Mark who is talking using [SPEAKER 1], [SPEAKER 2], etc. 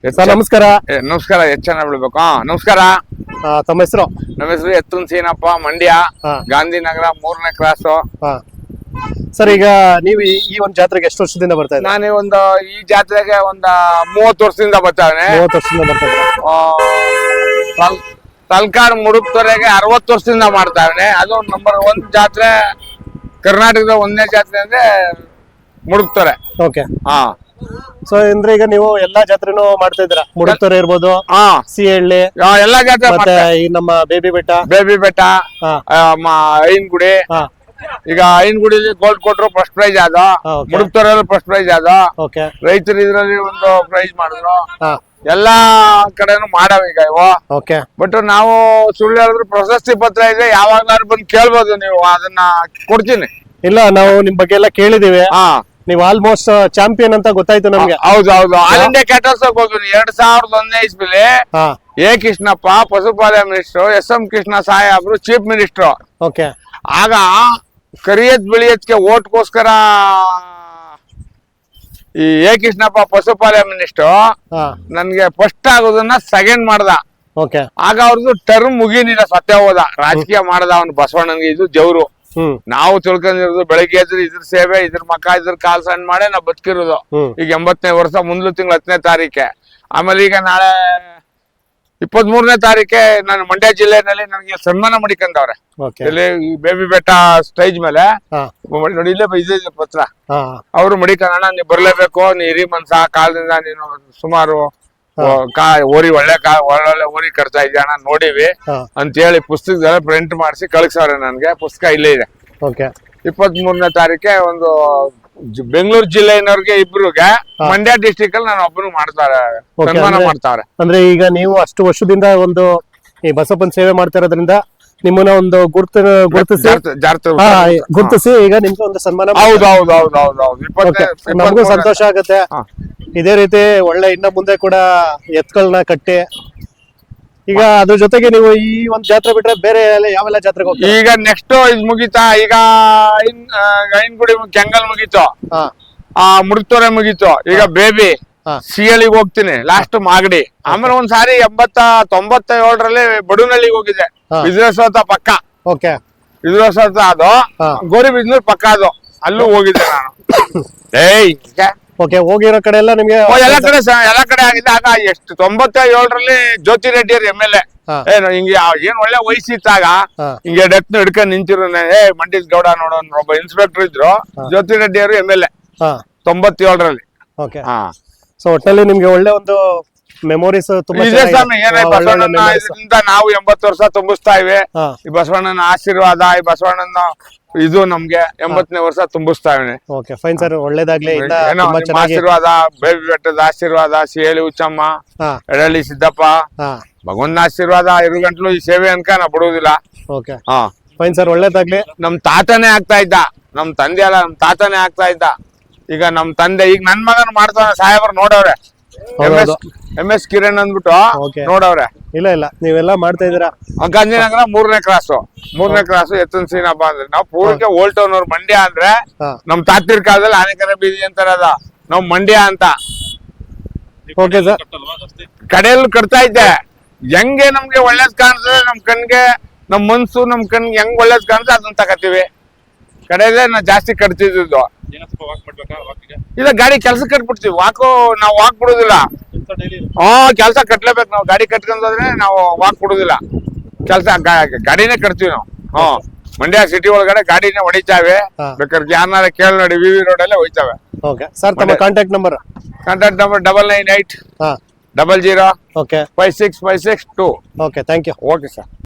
[SPEAKER 1] Sir ನಮಸ್ಕಾರ.
[SPEAKER 2] ನಮಸ್ಕಾರ. ಎಷ್ಟು ಚೆನ್ನಾಗಿ ಬಿಡ್ಬೇಕು. ನಮಸ್ಕಾರ.
[SPEAKER 1] ತಮ್ಮ ಹೆಸರು?
[SPEAKER 2] ನಮ್ಮ ಹೆಸರು ಎತ್ತುನ್ ಸೀನಪ್ಪ, ಮಂಡ್ಯ, ಗಾಂಧಿನಗರ 3ನೇ ಕ್ರಾಸ್.
[SPEAKER 1] ಸರ್, ಈಗ ನೀವು ಈ ಒಂದು ಜಾತ್ರೆಗೆ ಎಷ್ಟು ವರ್ಷದಿಂದ ಬರ್ತಾ ಇದ್ದೀರಾ?
[SPEAKER 2] ನಾನು ಈ ಜಾತ್ರೆಗೆ 30 ವರ್ಷದಿಂದ ಬರ್ತಾವೆ.
[SPEAKER 1] 30 ವರ್ಷದಿಂದ ಬರ್ತಾ ಇದ್ದೀರಾ?
[SPEAKER 2] ತಲ್ಕಾಡ್ ಮುಡುಕ್ತೊರೆಗೆ 60 ವರ್ಷದಿಂದ ಮಾಡ್ತಾವೆ. ಅದು ನಂಬರ್ 1 ಜಾತ್ರೆ, ಕರ್ನಾಟಕದ 1ನೇ ಜಾತ್ರೆ ಅಂದ್ರೆ ಮುಡುಕ್ತೊರೆ.
[SPEAKER 1] ಓಕೆ. ಸೊ ಅಂದ್ರೆ ಈಗ ನೀವು ಎಲ್ಲಾ ಜಾತ್ರೆನೂ ಮಾಡ್ತಾ ಇದ್ದೀರಾ? ಮುಡುಕ್ತೊರೆ ಇರ್ಬೋದು, ಸಿಹಳ್ಳಿ,
[SPEAKER 2] ಎಲ್ಲಾ ಜಾತ್ರೆ,
[SPEAKER 1] ಮತ್ತೆ ಈ ನಮ್ಮ ಬೇಬಿ ಬೆಟ್ಟ,
[SPEAKER 2] ಐನ್ಗುಡಿ. ಈಗ ಐನ್ಗುಡಿಲಿ ಗೋಲ್ಡ್ ಕೊಟ್ರು ಫಸ್ಟ್ ಪ್ರೈಸ್ ಆದ, ಮುಡುಕ್ತೊರೆಯಲ್ಲಿ ಫಸ್ಟ್ ಪ್ರೈಸ್ ಆದ. ರೈತರು ಇದ್ರಲ್ಲಿ ಒಂದು ಪ್ರೈಸ್ ಮಾಡಿದ್ರು. ಎಲ್ಲಾ ಕಡೆನೂ ಮಾಡಾವ ಈಗ ಇವು. ಬಟ್ ನಾವು ಸುಳ್ಳು ಹೇಳಿದ್ರು ಪ್ರಶಸ್ತಿ ಪತ್ರ ಇದೆ, ಯಾವಾಗ್ಲಾದ್ರು ಬಂದು ಕೇಳ್ಬೋದು, ನೀವು ಅದನ್ನ ಕೊಡ್ತೀನಿ.
[SPEAKER 1] ಇಲ್ಲ, ನಾವು ನಿಮ್ ಬಗ್ಗೆ ಎಲ್ಲ ಕೇಳಿದೀವಿ. ನೀವು ಆಲ್ಮೋಸ್ಟ್ ಚಾಂಪಿಯನ್ ಅಂತ ಗೊತ್ತಾಯ್ತು ನಮ್ಗೆ.
[SPEAKER 2] ಹೌದು. ಆಲ್ ಇಂಡಿಯಾ ಕ್ಯಾಟಲ್ಸ್ ಹೋಗ್ತೀನಿ 2001 ಇಸ್ವಿಲಿ. ಎ ಕೃಷ್ಣಪ್ಪ ಪಶುಪಾಲನೆ ಮಿನಿಸ್ಟ್ರು, ಎಸ್.ಎಂ. ಕೃಷ್ಣ ಸಾಹೇಬ್ರು ಚೀಫ್ ಮಿನಿಸ್ಟ್ರು. ಆಗ ಕರಿಯತ್ ಬಿಳಿಯತ್ಗೆ ಓಟ್ಗೋಸ್ಕರ ಈ ಎ ಕೃಷ್ಣಪ್ಪ ಪಶುಪಾಲನೆ ಮಿನಿಸ್ಟ್ರು ನನ್ಗೆ ಫಸ್ಟ್ ಆಗೋದನ್ನ ಸೆಕೆಂಡ್ ಮಾಡ್ದ. ಆಗ ಅವ್ರದ್ದು ಟರ್ಮ್ ಮುಗಿನಿಲ್ಲ, ಸತ್ಯ ಹೋದ. ರಾಜಕೀಯ ಮಾಡದ ಅವ್ನು ಬಸವಣ್ಣನ್ಗೆ. ಇದು ಜವ್ರು. ನಾವು ತಿಳ್ಕೊಂಡಿರೋದು ಬೆಳಗ್ಗೆ ಎದ್ರು ಇದ್ರ ಸೇವೆ, ಇದ್ರ ಮಕ್ಕ, ಇದ್ರ ಕಾಲ್ ಸಣ್ಣ ಮಾಡೇ ನಾವ್ ಬದುಕಿರೋದು. ಈಗ 80ನೇ ವರ್ಷ, ಮುಂದ್ಲು ತಿಂಗಳು 10ನೇ ತಾರೀಕೆ. ಆಮೇಲೆ ಈಗ ನಾಳೆ 23ನೇ ತಾರೀಕೆ ನಾನು ಮಂಡ್ಯ ಜಿಲ್ಲೆನಲ್ಲಿ ನನಗೆ ಸನ್ಮಾನ ಮಾಡಿಕೊಂಡವ್ರೆ. ಇಲ್ಲಿ ಬೇಬಿ ಬೆಟ್ಟ ಸ್ಟೇಜ್ ಮೇಲೆ ನೋಡಿ, ಇಲ್ಲೇ ಇದೆ ಪತ್ರ. ಅವ್ರು ಮಡಿಕಣ, ನೀವ್ ಬರ್ಲೇಬೇಕು, ನೀ ಹಿರಿ ಮನ್ಸ, ಕಾಲದಿಂದ ನೀನು ಸುಮಾರು ಓರಿ ಒಳ್ಳೆ ಓರಿ ಕಟ್ತಾ ಇದ್ಯಣ್ಣ, ನೋಡಿವಿ ಅಂತ ಹೇಳಿ ಪುಸ್ತಕದಲ್ಲಿ ಪ್ರಿಂಟ್ ಮಾಡಿಸಿ ಕಳ್ಸವ್ರೆ ನನ್ಗೆ. ಪುಸ್ತಕ ಇಲ್ಲೇ ಇದೆ. 23ನೇ ತಾರೀಕೆ ಒಂದು ಬೆಂಗಳೂರು ಜಿಲ್ಲೆಯವ್ರಿಗೆ ಇಬ್ರಿಗೆ, ಮಂಡ್ಯ ಡಿಸ್ಟಿಕ್ ಅಲ್ಲಿ ನಾನು ಒಬ್ಬನು ಮಾಡ್ತಾರೆ, ಸನ್ಮಾನ ಮಾಡ್ತಾವ್ರೆ.
[SPEAKER 1] ಅಂದ್ರೆ ಈಗ ನೀವು ಅಷ್ಟು ವರ್ಷದಿಂದ ಒಂದು ಈ ಬಸಪ್ಪನ ಸೇವೆ ಮಾಡ್ತಾ ಇರೋದ್ರಿಂದ ನಿಮ್ಮನ್ನ ಒಂದು ಗುರುತಿಸಿ ಈಗ ನಿಮ್ಗೆ ಒಂದು ಸನ್ಮಾನ. ನಮಗೂ ಸಂತೋಷ ಆಗತ್ತೆ. ಇದೇ ರೀತಿ ಒಳ್ಳೆ ಇನ್ನ ಮುಂದೆ ಕೂಡ ಎತ್ಗಳನ್ನ ಕಟ್ಟಿ. ಈಗ ಅದ್ರ ಜೊತೆಗೆ ನೀವು ಈ ಒಂದು ಜಾತ್ರೆ ಬಿಟ್ರೆ ಬೇರೆ ಯಾವೆಲ್ಲ ಜಾತ್ರೆಗೆ ಹೋಗ್ತೀರಾ?
[SPEAKER 2] ಈಗ ನೆಕ್ಸ್ಟ್ ಇದು ಮುಗೀತಾ, ಈಗ ಐನ್ಗುಡಿ ಕೆಂಗಲ್ ಮುಗೀತು, ಮುಡುಕ್ತೊರೆ ಮುಗೀತು. ಈಗ ಬೇಬಿ ಸಿಹಳ್ಳಿಗೆ ಹೋಗ್ತೀನಿ, ಲಾಸ್ಟ್ ಮಾಗಡಿ. ಆಮೇಲೆ ಒಂದ್ಸಾರಿ 97ರಲ್ಲಿ ಬಡೂನಹಳ್ಳಿಗೆ ಹೋಗಿದ್ದೆ, ಬಿಸ್ನೆಸ್ ಪಕ್ಕ. ಬಿಸ್ನೆಸ್ ಅದು ಗೋರಿ ಬಿಸ್ನೆಸ್ ಪಕ್ಕ, ಅದು ಅಲ್ಲೂ ಹೋಗಿದ್ದೆ ನಾನು.
[SPEAKER 1] ಹೋಗಿರೋ ಕಡೆ ಎಲ್ಲ ನಿಮ್ಗೆ
[SPEAKER 2] ಎಲ್ಲಾ ಕಡೆ ಆಗಿದೆ. ಆಗ ಎಷ್ಟು 97ರಲ್ಲಿ ಜ್ಯೋತಿ ರೆಡ್ಡಿ ಅವ್ರ MLA. ಹಿಂಗೆ ಏನ್ ಒಳ್ಳೆ ವಯಸ್ಸಿತ್ತಾಗ ಹಿಂಗೆ ಡೆತ್ ಹಿಡ್ಕೊಂಡ್ ನಿಂತಿರೋ ಮಂಡಿಸ್ ಗೌಡ ನೋಡೋನ್ ಒಬ್ಬ ಇನ್ಸ್ಪೆಕ್ಟರ್ ಇದ್ರು, ಜ್ಯೋತಿ ರೆಡ್ಡಿ ಅವರು MLA 97ರಲ್ಲಿ.
[SPEAKER 1] ಸೊ ಒಟ್ಟಲ್ಲಿ ನಿಮ್ಗೆ ಒಳ್ಳೆ ಒಂದು ಮೆಮೊರೀಸ್
[SPEAKER 2] ಇದೆ ಸ್ವಾಮಿ. ಇದರಿಂದ ನಾವು 80 ವರ್ಷ ತುಂಬಿಸ್ತಾ ಇವೆ. ಈ ಬಸವಣ್ಣನ ಆಶೀರ್ವಾದ, ಈ ಬಸವಣ್ಣನ ಇದು ನಮ್ಗೆ 80ನೇ ವರ್ಷ ತುಂಬಿಸ್ತಾ ಇವೆ.
[SPEAKER 1] ಫೈನ್ ಸರ್, ಒಳ್ಳೇದಾಗ್ಲಿ.
[SPEAKER 2] ಆಶೀರ್ವಾದ, ಬೇಬಿ ಬೆಟ್ಟದ ಆಶೀರ್ವಾದ, ಸಿಹಳ್ಳಿ ಹುಚ್ಚಮ್ಮ, ಎಡಳ್ಳಿ ಸಿದ್ದಪ್ಪ, ಭಗವಂತನ ಆಶೀರ್ವಾದ ಇರುಗಂಟ್ಲು ಈ ಸೇವೆ ಅನ್ಕ ನಾ ಬಿಡುವುದಿಲ್ಲ.
[SPEAKER 1] ಫೈನ್ ಸರ್, ಒಳ್ಳೇದಾಗ್ಲಿ.
[SPEAKER 2] ನಮ್ ತಾತನೇ ಆಗ್ತಾ ಇದ್ದ, ನಮ್ ತಂದೆ ಅಲ್ಲ, ನಮ್ ತಾತನೇ ಆಗ್ತಾ ಇದ್ದ. ಈಗ ನಮ್ ತಂದೆ, ಈಗ ನನ್ ಮಗನ್ ಮಾಡ್ತಾನೆ, ಸಾಹೇಬ್ರು ನೋಡವ್ರೆ. MS ಕಿರಣ್ ಅಂದ್ಬಿಟ್ಟು ನೋಡವ್ರೆ.
[SPEAKER 1] ಇಲ್ಲ ನೀವೆಲ್ಲ ಮಾಡ್ತಾ ಇದೀರಾ.
[SPEAKER 2] ಗಾಂಧಿನಗರ 3ನೇ ಕ್ರಾಸ್ ಎತ್ತನ್ ಸೀನಪ್ಪ ಅಂದ್ರೆ ನಾವು ಪೂರ್ವಕ್ಕೆ ಓಲ್ಡ್ ಟೌನ್ ಅವ್ರು. ಮಂಡ್ಯ ಅಂದ್ರೆ ನಮ್ ತಾತಿರ್ ಕಾಲದಲ್ಲಿ ಆನೆಕರ ಬೀದಿ ಅಂತಾರದ, ನಾವ್ ಮಂಡ್ಯ ಅಂತ. ಕಡೆಯಲ್ಲಿ ಕಟ್ತಾ ಇದ್ದೆ. ಹೆಂಗೆ ನಮ್ಗೆ ಒಳ್ಳೇದ್ ಕಾಣ್ತದೆ, ನಮ್ ಕಣ್ಗೆ, ನಮ್ ಮನ್ಸು, ನಮ್ ಕಣ್ಗೆ ಹೆಂಗ್ ಒಳ್ಳೇದ್ ಕಾಣ್ತದೆ ಅದನ್ನ ತಗತೀವಿ. ಕಡೆಯಲ್ಲೇ ನಾ ಜಾಸ್ತಿ ಕಟ್ತಿದ್ದು. ಇಲ್ಲ, ಗಾಡಿ ಕೆಲ್ಸ ಕಟ್ಬಿಡ್ತೀವಿ. ನಾವ್ ವಾಕ್ ಬಿಡುದಿಲ್ಲ. ಕೆಲ್ಸ ಕಟ್ಲೇಬೇಕು. ನಾವು ಗಾಡಿ ಕಟ್ಕೊಂಡ್ರೆ ನಾವು ವಾಕ್ ಬಿಡುದಿಲ್ಲ. ಕೆಲ್ಸ ಗಾಡಿನೇ ಕಟ್ತೀವಿ ನಾವು. ಮಂಡ್ಯ ಸಿಟಿ ಒಳಗಡೆ ಗಾಡಿನೇ ಹೊಡಿತಾವೆ. ಬೇಕಾದ್ರೆ ಯಾರನ್ನಾರ ಕೇಳಿ ನೋಡಿ, VV ರೋಡ್ ಅಲ್ಲೇ ಹೋಯ್ತಾವೆ.
[SPEAKER 1] ಸರ್, ತಮ್ಮ contact number
[SPEAKER 2] 9988 00 5656 2.
[SPEAKER 1] Thank you.
[SPEAKER 2] Okay sir.